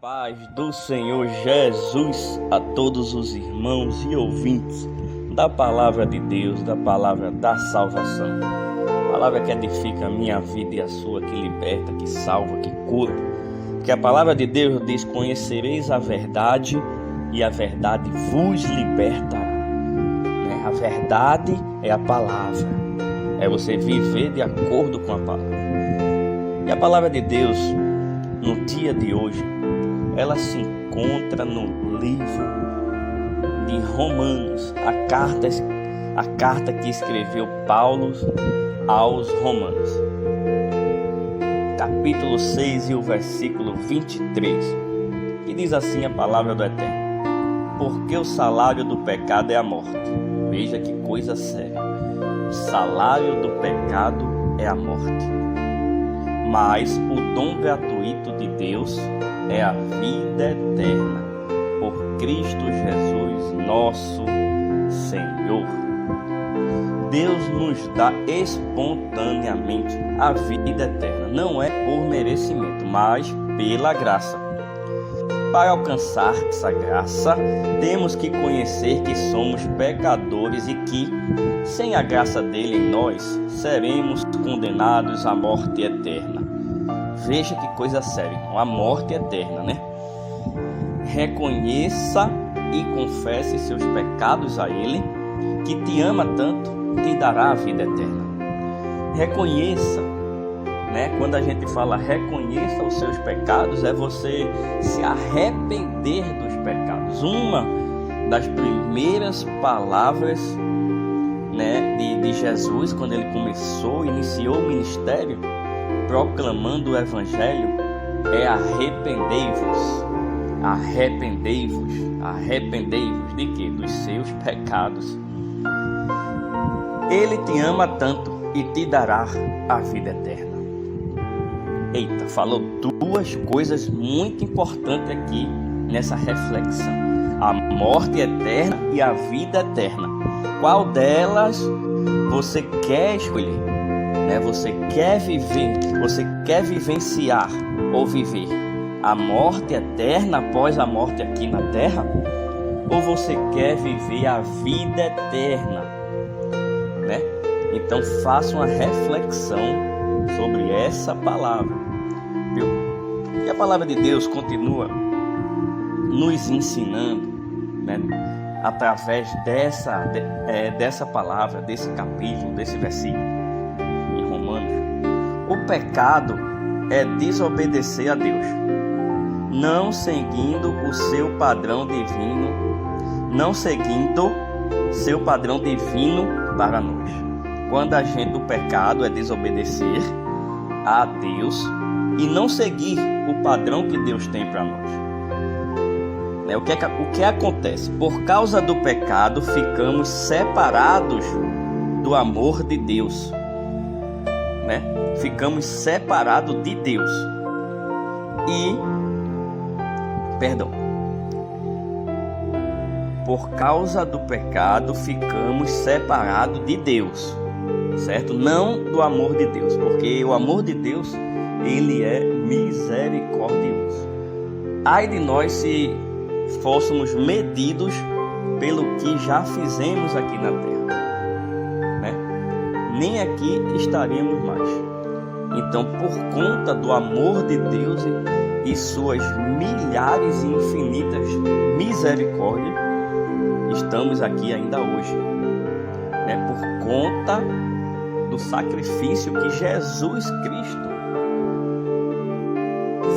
paz do Senhor Jesus a todos os irmãos e ouvintes da palavra de Deus, da palavra da salvação. Palavra que edifica a minha vida e a sua, que liberta, que salva, que cura. Porque a palavra de Deus diz: conhecereis a verdade e a verdade vos libertará. A verdade é a palavra, é você viver de acordo com a palavra. E a palavra de Deus, no dia de hoje, ela se encontra no livro de Romanos, a carta que escreveu Paulo aos Romanos, capítulo 6 e o versículo 23, que diz assim a palavra do Eterno: porque o salário do pecado é a morte. Veja que coisa séria. O salário do pecado é a morte, mas o dom gratuito de Deus é a vida eterna por Cristo Jesus, nosso Senhor. Deus nos dá espontaneamente a vida eterna. Não é por merecimento, mas pela graça. Para alcançar essa graça, temos que conhecer que somos pecadores e que, sem a graça dele em nós, seremos condenados à morte eterna. Veja que coisa séria, a morte eterna, né? Reconheça e confesse seus pecados a ele, que te ama tanto, te dará a vida eterna. Reconheça, né? Quando a gente fala reconheça os seus pecados, é você se arrepender dos pecados. Uma das primeiras palavras, né, de Jesus, quando ele iniciou o ministério, proclamando o evangelho, é arrependei-vos. Arrependei-vos. Arrependei-vos de quê? Dos seus pecados. Ele te ama tanto e te dará a vida eterna. Eita, falou duas coisas muito importantes aqui nessa reflexão: a morte eterna e a vida eterna. Qual delas você quer escolher? Você quer viver, você quer vivenciar ou viver a morte eterna após a morte aqui na terra? Ou você quer viver a vida eterna? Então faça uma reflexão sobre essa palavra, viu? E a palavra de Deus continua nos ensinando, através dessa palavra, desse capítulo, desse versículo em Romanos. O pecado é desobedecer a Deus, não seguindo o seu padrão divino, para nós. Quando o pecado é desobedecer a Deus e não seguir o padrão que Deus tem para nós. O que acontece? Por causa do pecado, ficamos separados do amor de Deus. Ficamos separados de Deus. Por causa do pecado, ficamos separados de Deus. Certo? Não do amor de Deus, porque o amor de Deus, ele é misericordioso. Ai de nós se fôssemos medidos pelo que já fizemos aqui na terra, nem aqui estaremos mais. Então, por conta do amor de Deus e suas milhares e infinitas misericórdias, estamos aqui ainda hoje, por conta do sacrifício que Jesus Cristo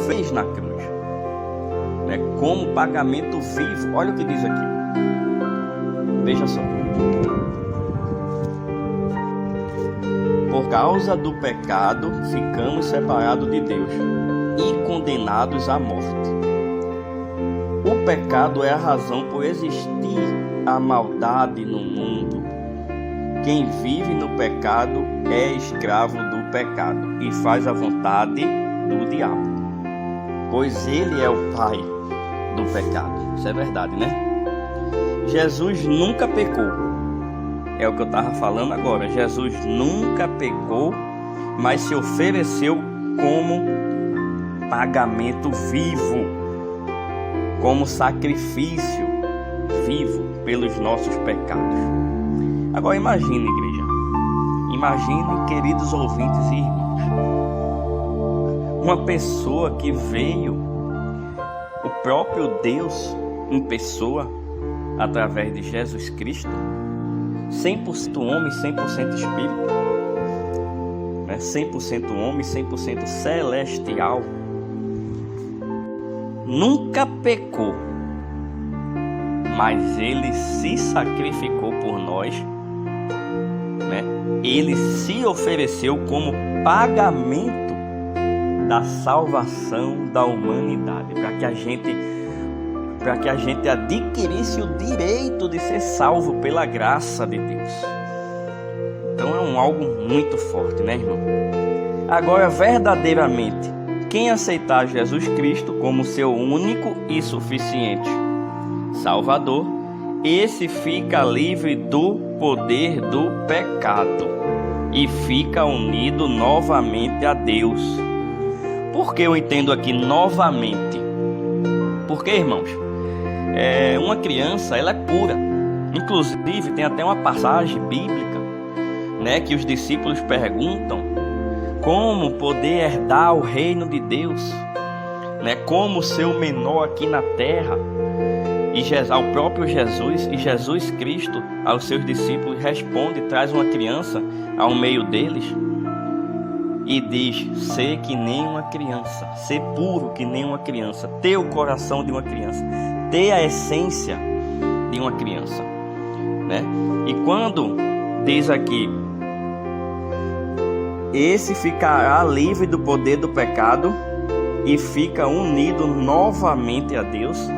fez na cruz, como pagamento vivo. Olha o que diz aqui, veja só: por causa do pecado ficamos separados de Deus e condenados à morte. O pecado é a razão por existir a maldade no mundo. Quem vive no pecado é escravo do pecado e faz a vontade do diabo, pois ele é o pai do pecado. Isso é verdade, Jesus nunca pecou. É o que eu estava falando agora. Jesus nunca pecou, mas se ofereceu como pagamento vivo como sacrifício vivo pelos nossos pecados. Agora imagine, igreja, imagine, queridos ouvintes e irmãos, uma pessoa que veio, o próprio Deus em pessoa, através de Jesus Cristo, 100% homem, 100% espírito, 100% homem, 100% celestial, nunca pecou, mas ele se sacrificou por nós, ele se ofereceu como pagamento da salvação da humanidade, para que a gente adquirisse o direito de ser salvo pela graça de Deus. Então é algo muito forte, né, irmão? Agora, verdadeiramente, quem aceitar Jesus Cristo como seu único e suficiente Salvador, esse fica livre do poder do pecado e fica unido novamente a Deus. Por que eu entendo aqui novamente? Porque, irmãos, uma criança, ela é pura. Inclusive, tem até uma passagem bíblica, que os discípulos perguntam como poder herdar o reino de Deus, como ser o menor aqui na terra. E ao próprio Jesus Cristo, aos seus discípulos, responde, traz uma criança ao meio deles e diz: ser que nem uma criança, ser puro que nem uma criança, ter o coração de uma criança, ter a essência de uma criança, E quando diz aqui, esse ficará livre do poder do pecado e fica unido novamente a Deus,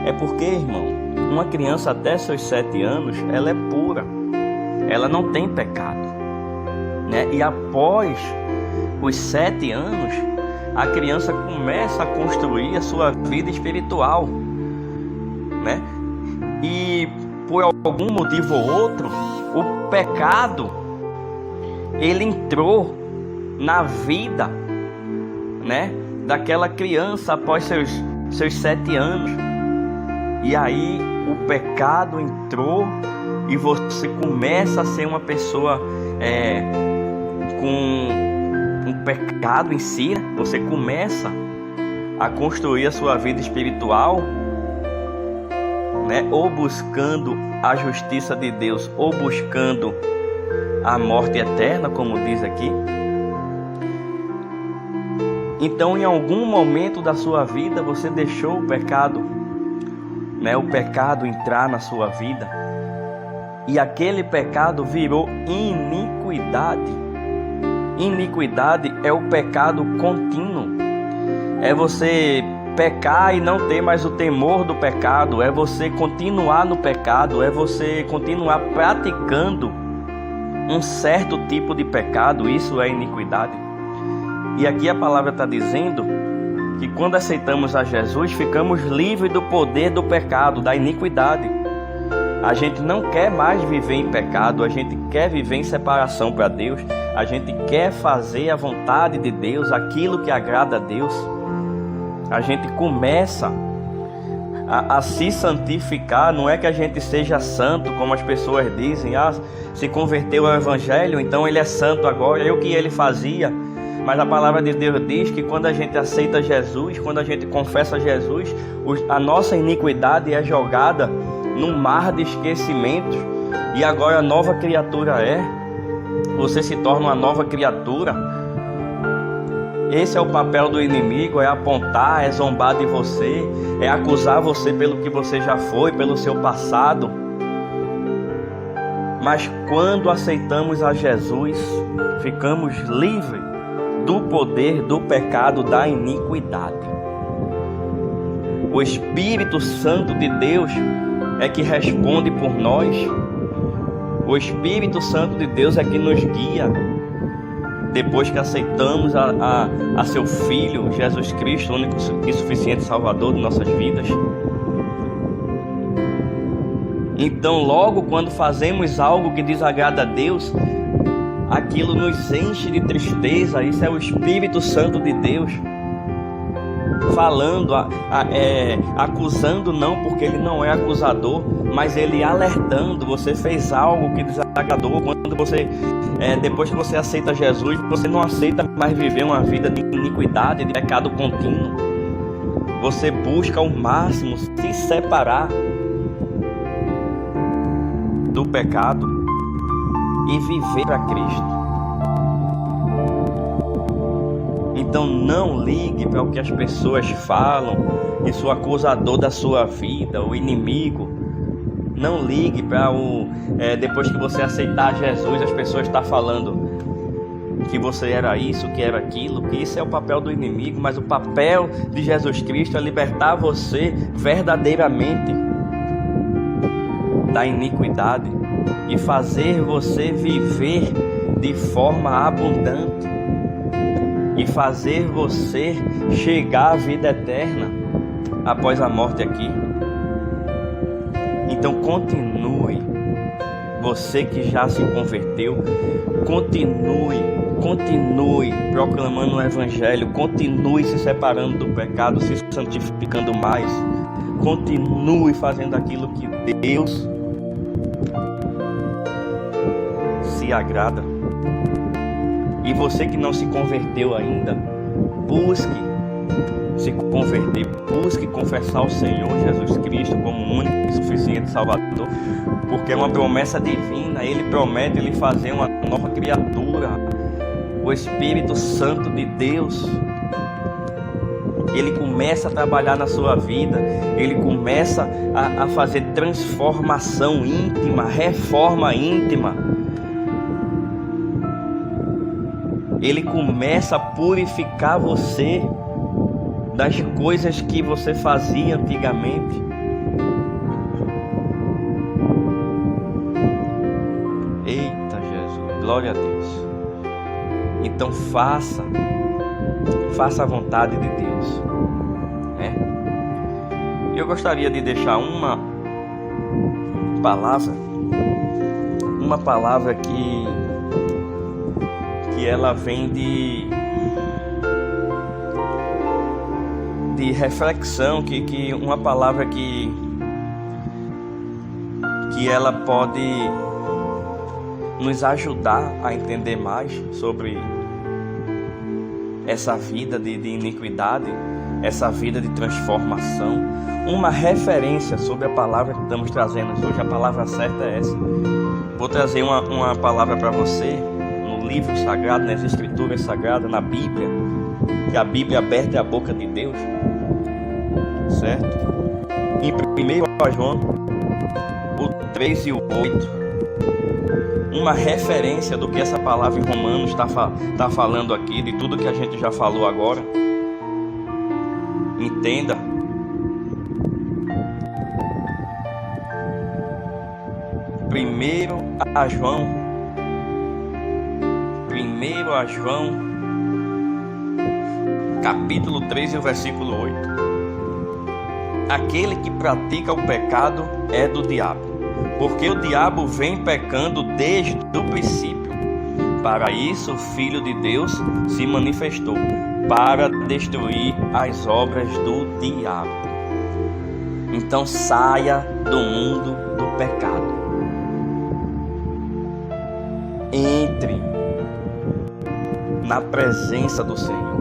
é porque, irmão, uma criança até seus 7 anos, ela é pura, ela não tem pecado, E após os 7 anos, a criança começa a construir a sua vida espiritual, E por algum motivo ou outro, o pecado, ele entrou na vida, daquela criança após seus 7 anos. E aí o pecado entrou e você começa a ser uma pessoa com um pecado em si. Você começa a construir a sua vida espiritual, ou buscando a justiça de Deus, ou buscando a morte eterna, como diz aqui. Então, em algum momento da sua vida, você deixou o pecado, o pecado entrar na sua vida, e aquele pecado virou iniquidade. Iniquidade é o pecado contínuo, é você pecar e não ter mais o temor do pecado, é você continuar no pecado, é você continuar praticando um certo tipo de pecado. Isso é iniquidade. E aqui a palavra está dizendo que quando aceitamos a Jesus, ficamos livres do poder do pecado, da iniquidade. A gente não quer mais viver em pecado, a gente quer viver em separação para Deus, a gente quer fazer a vontade de Deus, aquilo que agrada a Deus. A gente começa a se santificar. Não é que a gente seja santo, como as pessoas dizem, se converteu ao Evangelho, então ele é santo agora, é o que ele fazia. Mas a palavra de Deus diz que quando a gente aceita Jesus, quando a gente confessa Jesus, a nossa iniquidade é jogada num mar de esquecimento, e agora a nova criatura você se torna uma nova criatura. Esse é o papel do inimigo, é apontar, é zombar de você, é acusar você pelo que você já foi, pelo seu passado. Mas quando aceitamos a Jesus, ficamos livres do poder do pecado, da iniquidade. O Espírito Santo de Deus é que responde por nós. O Espírito Santo de Deus é que nos guia. Depois que aceitamos a seu Filho, Jesus Cristo, o único e suficiente Salvador de nossas vidas. Então, logo quando fazemos algo que desagrada a Deus, aquilo nos enche de tristeza. Isso é o Espírito Santo de Deus. falando, acusando não, porque ele não é acusador, mas ele alertando. Você fez algo que desagradou. Quando você, depois que você aceita Jesus, você não aceita mais viver uma vida de iniquidade, de pecado contínuo. Você busca ao máximo se separar do pecado e viver para Cristo. Então não ligue para o que as pessoas falam, isso é o acusador da sua vida, o inimigo. Não ligue para depois que você aceitar Jesus, as pessoas estão falando que você era isso, que era aquilo, que isso é o papel do inimigo. Mas o papel de Jesus Cristo é libertar você verdadeiramente da iniquidade e fazer você viver de forma abundante e fazer você chegar à vida eterna após a morte aqui. Então continue, você que já se converteu, continue proclamando o Evangelho, continue se separando do pecado, se santificando mais, continue fazendo aquilo que Deus se agrada. E você que não se converteu ainda, busque se converter, busque confessar o Senhor Jesus Cristo como o único e suficiente Salvador, porque é uma promessa divina. Ele promete lhe fazer uma nova criatura. O Espírito Santo de Deus, ele começa a trabalhar na sua vida, ele começa a fazer transformação íntima, reforma íntima. Ele começa a purificar você das coisas que você fazia antigamente. Eita Jesus, glória a Deus. Então faça a vontade de Deus, né? Eu gostaria de deixar uma palavra que ela vem de reflexão, que uma palavra que ela pode nos ajudar a entender mais sobre essa vida de iniquidade, essa vida de transformação. Uma referência sobre a palavra que estamos trazendo hoje. A palavra certa é essa. Vou trazer uma palavra para você no livro sagrado, nas escrituras sagradas, na Bíblia, que a Bíblia aberta é a boca de Deus, certo? Em 1 João, o 3 e o 8, uma referência do que essa palavra em Romanos está falando aqui, de tudo que a gente já falou agora. Entenda. Primeiro a João, capítulo 3 e o versículo 8. Aquele que pratica o pecado é do diabo, porque o diabo vem pecando desde o princípio. Para isso o Filho de Deus se manifestou, para destruir as obras do diabo. Então saia do mundo do pecado. Entre na presença do Senhor.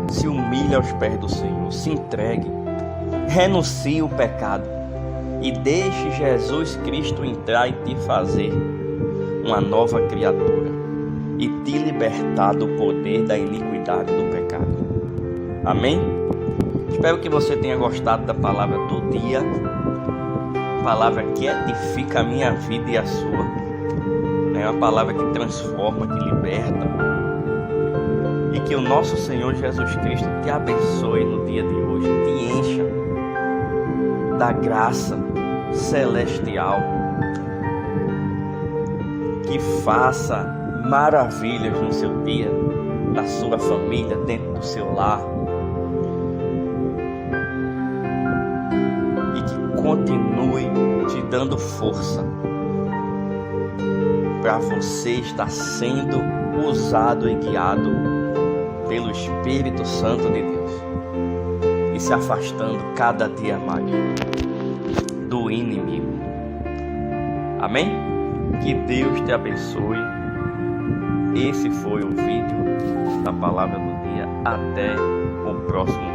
Se humilhe aos pés do Senhor. Se entregue. Renuncie o pecado. E deixe Jesus Cristo entrar e te fazer uma nova criatura. E te libertar do poder da iniquidade do pecado. Amém? Espero que você tenha gostado da palavra do dia. Palavra que edifica a minha vida e a sua. É uma palavra que transforma, que liberta. E que o nosso Senhor Jesus Cristo te abençoe no dia de hoje. Te encha da graça celestial. Que faça maravilhas no seu dia, na sua família, dentro do seu lar. E que continue te dando força para você estar sendo usado e guiado pelo Espírito Santo de Deus. e se afastando cada dia mais do inimigo. Amém? Que Deus te abençoe. Esse foi o vídeo da palavra do dia. Até o próximo